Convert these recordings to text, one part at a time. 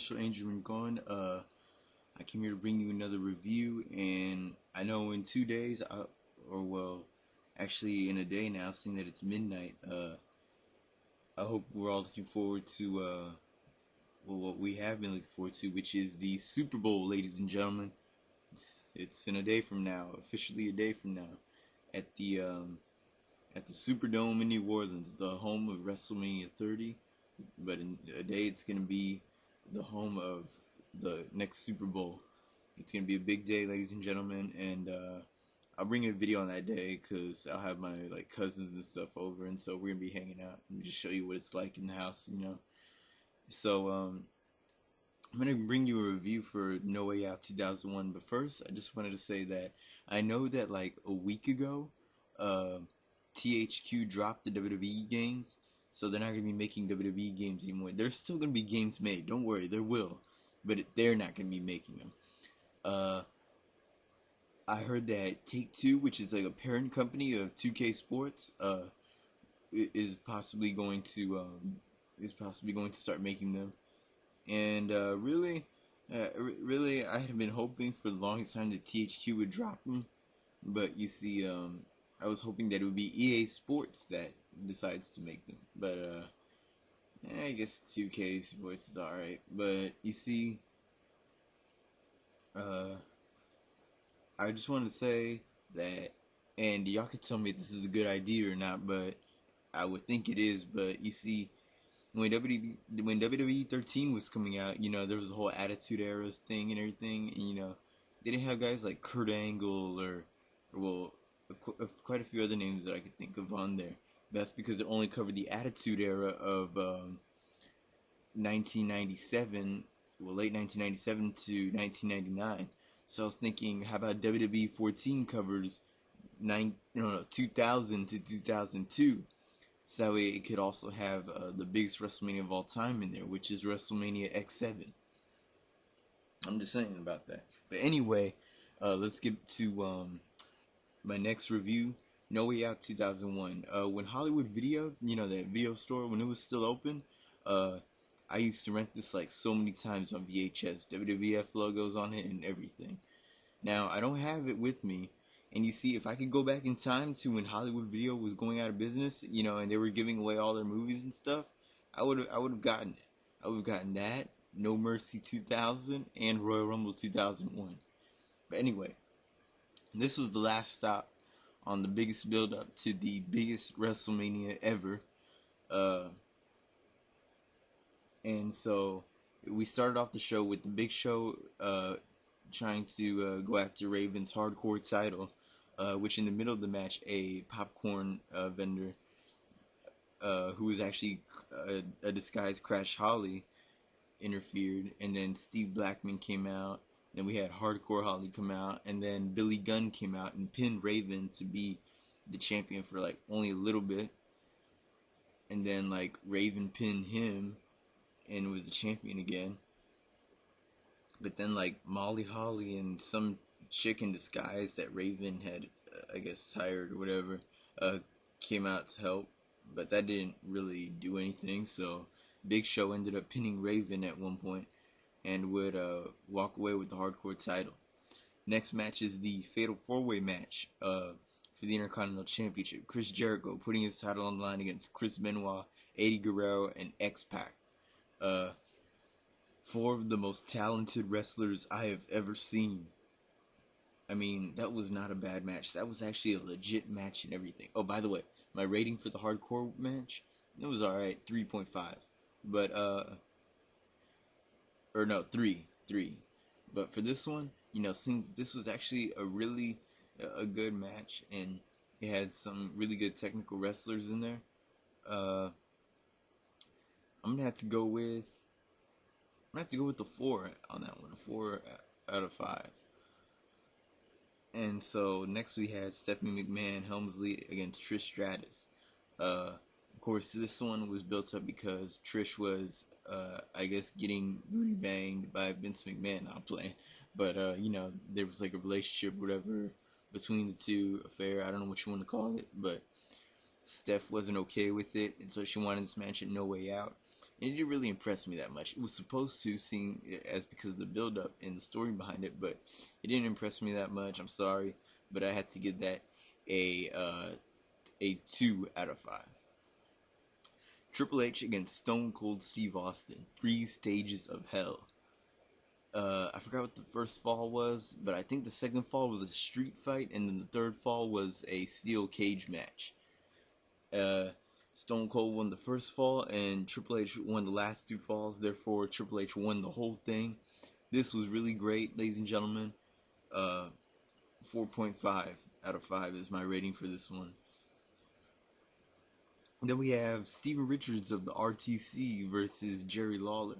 Special Angel Rincon. I came here to bring you another review, and I know in 2 days, or well, actually in a day now, seeing that it's midnight, I hope we're all looking forward to, what we have been looking forward to, which is the Super Bowl, ladies and gentlemen. It's in a day from now, officially a day from now, at the, at the Superdome in New Orleans, the home of WrestleMania 30. But in a day, it's going to be the home of the next Super Bowl. It's going to be a big day, ladies and gentlemen, and I'll bring a video on that day because I'll have my cousins and stuff over, and so we're going to be hanging out and just show you what it's like in the house, you know. So I'm going to bring you a review for No Way Out 2001, but first I just wanted to say that I know that like a week ago THQ dropped the WWE games, so they're not going to be making WWE games anymore. There's still going to be games made, don't worry, there will, but they're not going to be making them. I heard that Take-Two, which is like a parent company of 2K Sports, is possibly going to start making them. And really, I had been hoping for the longest time that THQ would drop them, but you see, I was hoping that it would be EA Sports that decides to make them, but I guess 2K Sports is alright. But you see, I just wanted to say that, and y'all can tell me if this is a good idea or not, but I would think it is. But you see, when WWE 13 was coming out, you know, there was a whole Attitude Era thing and everything, and you know, they didn't have guys like Kurt Angle or well, quite a few other names that I could think of on there. That's because it only covered the Attitude Era of 1997, well, late 1997 to 1999. So I was thinking, how about WWE 14 covers 2000 to 2002? So that way it could also have the biggest WrestleMania of all time in there, which is WrestleMania X7. I'm just saying about that. But anyway, let's get to my next review, No Way Out 2001. When Hollywood Video, you know, that video store, when it was still open, I used to rent this like so many times on VHS, WWF logos on it and everything. Now, I don't have it with me, and you see, if I could go back in time to when Hollywood Video was going out of business, you know, and they were giving away all their movies and stuff, I would have gotten it. I would have gotten that, No Mercy 2000, and Royal Rumble 2001. But anyway, this was the last stop on the biggest build-up to the biggest WrestleMania ever. And so we started off the show with the Big Show trying to go after Raven's hardcore title, which in the middle of the match, a popcorn vendor who was actually a disguised Crash Holly interfered, and then Steve Blackman came out. Then we had Hardcore Holly come out, and then Billy Gunn came out and pinned Raven to be the champion for like only a little bit, and then like Raven pinned him and was the champion again. But then like Molly Holly and some chick in disguise that Raven had, I guess, hired or whatever, came out to help, but that didn't really do anything. So Big Show ended up pinning Raven at one point and would walk away with the hardcore title. Next match is the Fatal 4-Way match for the Intercontinental Championship. Chris Jericho putting his title on the line against Chris Benoit, Eddie Guerrero, and X-Pac. Four of the most talented wrestlers I have ever seen. I mean, that was not a bad match. That was actually a legit match and everything. Oh, by the way, my rating for the hardcore match, it was alright, 3.5. But, or no, 3. But for this one, you know, since this was actually a good match, and it had some really good technical wrestlers in there, I'm gonna have to go with the 4 on that one, a 4 out of 5. And so next we had Stephanie McMahon Helmsley against Trish Stratus. Of course, this one was built up because Trish was, I guess, getting booty banged by Vince McMahon. Not playing, but you know, there was like a relationship, whatever, between the two, affair. I don't know what you want to call it, but Steph wasn't okay with it, and so she wanted this match at No Way Out. And it didn't really impress me that much. It was supposed to, seeing as because of the build up and the story behind it, but it didn't impress me that much. I'm sorry, but I had to give that a uh, a 2 out of 5. Triple H against Stone Cold Steve Austin, 3 stages of hell. I forgot what the first fall was, but I think the second fall was a street fight, and then the third fall was a steel cage match. Uh, Stone Cold won the first fall, and Triple H won the last 2 falls. Therefore, Triple H won the whole thing. This was really great, ladies and gentlemen. 4.5 out of 5 is my rating for this one. Then we have Steven Richards of the RTC versus Jerry Lawler.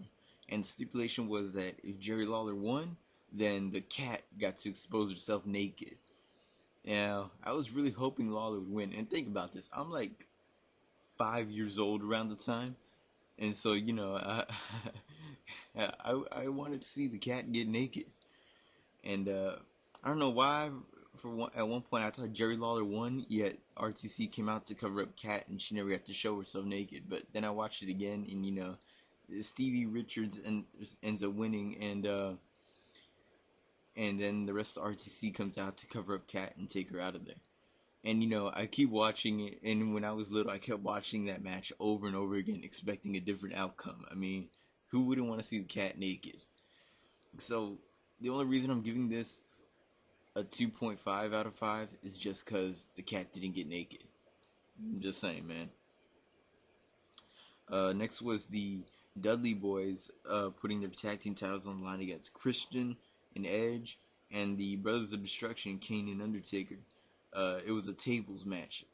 And the stipulation was that if Jerry Lawler won, then the cat got to expose herself naked. Now, I was really hoping Lawler would win. And think about this. I'm like 5 years old around the time. And so, I wanted to see the cat get naked. And I don't know why. At one point, I thought Jerry Lawler won, yet RTC came out to cover up Kat, and she never got to show herself naked. But then I watched it again, and Stevie Richards ends up winning, and then the rest of RTC comes out to cover up Kat and take her out of there. And I keep watching it, and when I was little, I kept watching that match over and over again, expecting a different outcome. I mean, who wouldn't want to see the cat naked? So the only reason I'm giving this a 2.5 out of 5 is just because the cat didn't get naked. I'm just saying, man. Next was the Dudley Boys putting their tag team titles on the line against Christian and Edge and the Brothers of Destruction, Kane and Undertaker. It was a tables match,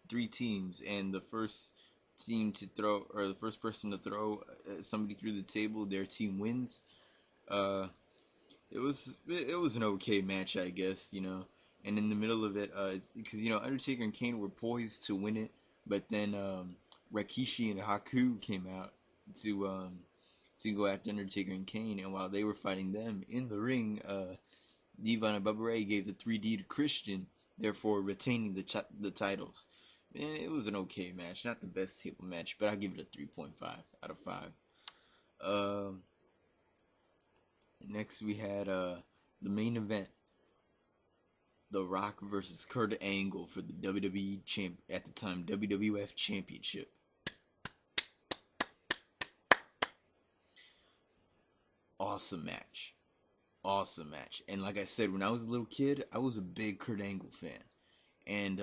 3 teams, and the first team to throw, or the first person to throw somebody through the table, their team wins. It was an okay match, I guess, and in the middle of it, because Undertaker and Kane were poised to win it, but then Rikishi and Haku came out to go after Undertaker and Kane, and while they were fighting them in the ring, Devon and Bubba Ray gave the 3D to Christian, therefore retaining the titles. And it was an okay match, not the best table match, but I give it a 3.5 out of 5. Next we had the main event, The Rock versus Kurt Angle for the WWE at the time WWF Championship. Awesome match. Awesome match. And like I said, when I was a little kid, I was a big Kurt Angle fan. And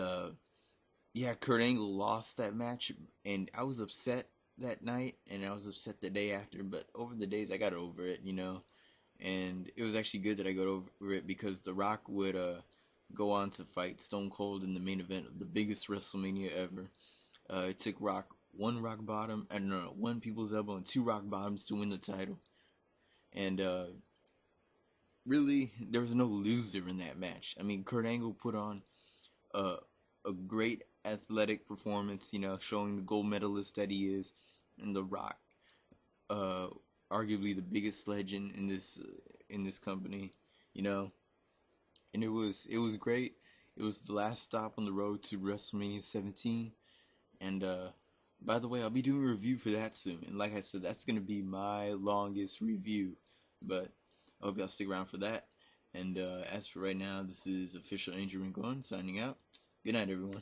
yeah, Kurt Angle lost that match, and I was upset that night, and I was upset the day after, but over the days I got over it, and it was actually good that I got over it, because The Rock would go on to fight Stone Cold in the main event of the biggest WrestleMania ever. It took one people's elbow and 2 rock bottoms to win the title, and really there was no loser in that match. I mean, Kurt Angle put on a great athletic performance, showing the gold medalist that he is, and The Rock, arguably the biggest legend in this company, and it was great. It was the last stop on the road to WrestleMania 17, and by the way, I'll be doing a review for that soon, and like I said, that's gonna be my longest review, but I hope y'all stick around for that. And as for right now, this is official Angel Rincon signing out. Good night, everyone.